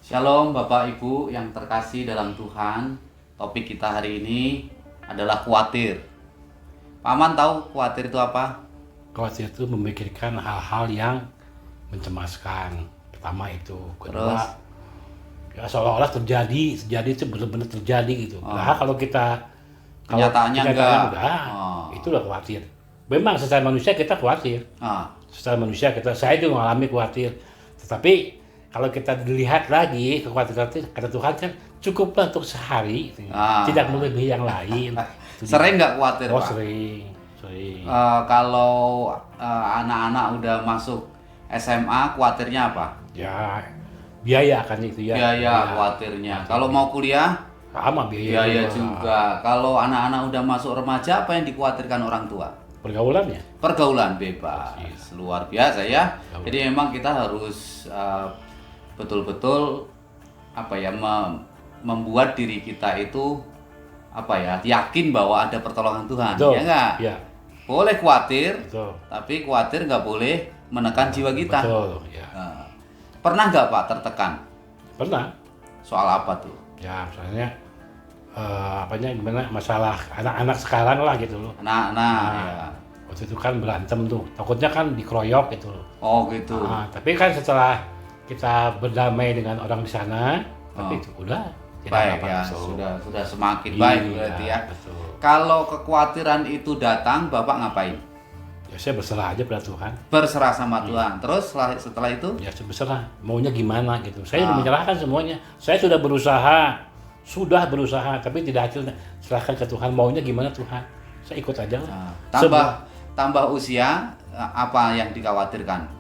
Shalom Bapak Ibu yang terkasih dalam Tuhan. Topik kita hari ini adalah khawatir. Paman tahu khawatir itu apa? Khawatir itu memikirkan hal-hal yang mencemaskan. Pertama itu, Terus? kedua ya seolah-olah terjadi itu benar-benar terjadi gitu. Nah, kalau Kenyataannya enggak. Itulah khawatir. Memang secara manusia kita khawatir. Secara manusia saya juga mengalami khawatir. Tetapi kalau kita dilihat lagi kekhawatiran itu, kata Tuhan kan cukuplah untuk sehari, tidak melebihi yang lain. Sering nggak khawatir, Oh, Pak? sering. Kalau anak-anak udah masuk SMA, khawatirnya apa? Ya, biaya kan itu ya. Biaya khawatirnya. Kalau mau kuliah, sama biaya juga. Kalau anak-anak udah masuk remaja, apa yang dikhawatirkan orang tua? Pergaulannya. Pergaulan bebas. Luar biasa ya. Jadi memang kita harus betul-betul membuat diri kita itu yakin bahwa ada pertolongan Tuhan. Betul. Ya enggak? Ya. Boleh khawatir, Betul. tapi khawatir nggak boleh menekan jiwa kita. Betul, ya. Pernah nggak Pak tertekan? Pernah. Soal apa tuh? Ya, misalnya gimana masalah anak-anak sekarang lah gitu loh. Ya. Waktu itu kan berantem tuh, takutnya kan dikeroyok gitu loh. Oh gitu. Tapi kan setelah kita berdamai dengan orang di sana, tapi itu udah baik ya, sudah semakin baik berarti ya. Betul. Kalau kekhawatiran itu datang, Bapak ngapain? Ya saya berserah aja pada Tuhan. Berserah sama Tuhan. Terus setelah itu? Ya saya berserah, maunya gimana gitu. Saya sudah menyerahkan semuanya. Saya sudah berusaha, tapi tidak hasil. Serahkan ke Tuhan, maunya gimana Tuhan. Saya ikut aja lah. Tambah usia, apa yang dikhawatirkan?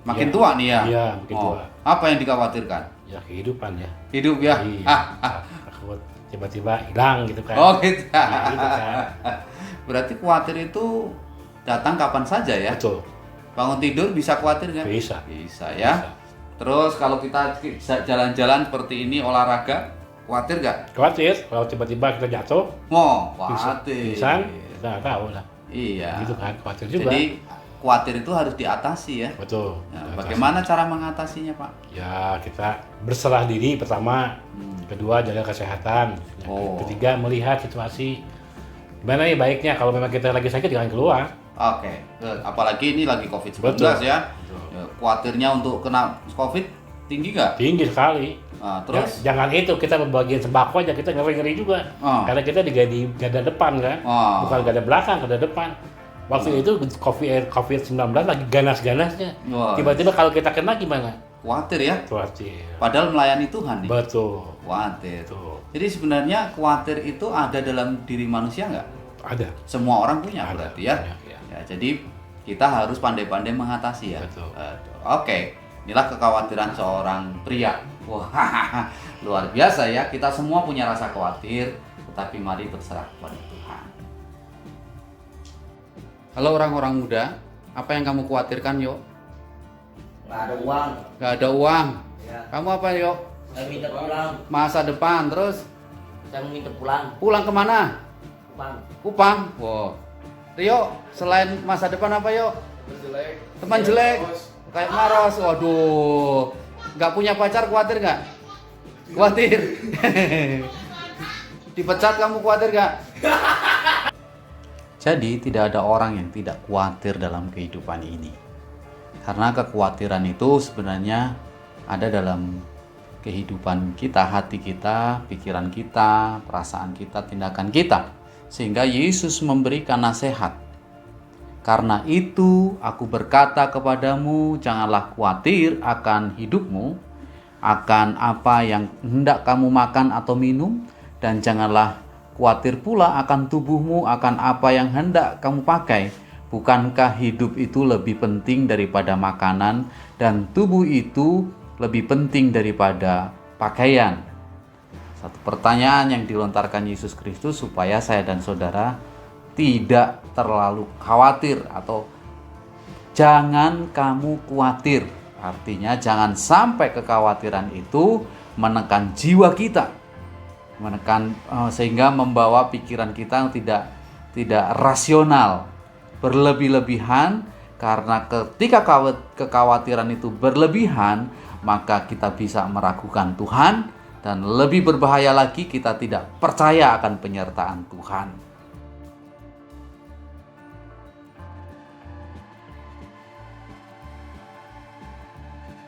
Makin tua nih ya? Iya, makin tua. Apa yang dikhawatirkan? Ya kehidupan ya. Hidup ya? Iya. Takut tiba-tiba hilang gitu kan. Oh gitu. Ya, gitu kan. Berarti khawatir itu datang kapan saja ya? Betul. Bangun tidur bisa khawatir nggak? Bisa. Bisa ya. Terus kalau kita bisa jalan-jalan seperti ini, olahraga, khawatir nggak? Khawatir kalau tiba-tiba kita jatuh. Khawatir. Pingsan, kita nggak tahu lah. Iya. Gitu kan, khawatir juga. Jadi khawatir itu harus diatasi ya. Betul. Bagaimana cara mengatasinya Pak? Ya kita berserah diri pertama, kedua jaga kesehatan, ketiga melihat situasi. Gimana ya baiknya kalau memang kita lagi sakit jangan keluar. Oke. Apalagi ini lagi COVID-19 ya. Khawatirnya untuk kena COVID tinggi nggak? Tinggi sekali. Terus? Ya, jangan itu kita membagian sembako aja kita ngeri-ngeri juga. Karena kita di gada depan kan, bukan gada belakang, gada depan. Waktu itu COVID-19 lagi ganas-ganasnya. Tiba-tiba kalau kita kena gimana? Khawatir ya? Khawatir. Padahal melayani Tuhan nih. Betul. Khawatir. Betul. Jadi sebenarnya khawatir itu ada dalam diri manusia nggak? Ada. Semua orang punya Ada, berarti ya? banyak, ya. Ya. Jadi kita harus pandai-pandai mengatasi ya. Betul. Oke. Inilah kekhawatiran seorang pria. Wah, luar biasa ya. Kita semua punya rasa khawatir, tetapi mari berserah kepada Tuhan. Halo orang-orang muda, apa yang kamu khawatirkan, Yo? Nggak ada uang. Gak ada uang. Ya. Kamu apa, Yo? Saya minta pulang. Masa depan, terus Saya minta pulang. pulang kemana? Bang. Kupang. Wow. Rio, selain masa depan apa, Yo? Teman jelek. Kayak Maros. Waduh. Gak punya pacar khawatir gak? Khawatir. Dipecat kamu khawatir gak? Jadi tidak ada orang yang tidak khawatir dalam kehidupan ini. Karena kekhawatiran itu sebenarnya ada dalam kehidupan kita, hati kita, pikiran kita, perasaan kita, tindakan kita. Sehingga Yesus memberikan nasihat. Karena itu aku berkata kepadamu, janganlah khawatir akan hidupmu, akan apa yang hendak kamu makan atau minum, dan janganlah khawatir pula akan tubuhmu, akan apa yang hendak kamu pakai. Bukankah hidup itu lebih penting daripada makanan, dan tubuh itu lebih penting daripada pakaian? Satu pertanyaan yang dilontarkan Yesus Kristus supaya saya dan saudara tidak terlalu khawatir, atau jangan kamu khawatir. Artinya jangan sampai kekhawatiran itu menekan jiwa kita, sehingga membawa pikiran kita tidak rasional, berlebih-lebihan, Karena ketika kekhawatiran itu berlebihan, maka kita bisa meragukan Tuhan, dan lebih berbahaya lagi kita tidak percaya akan penyertaan Tuhan.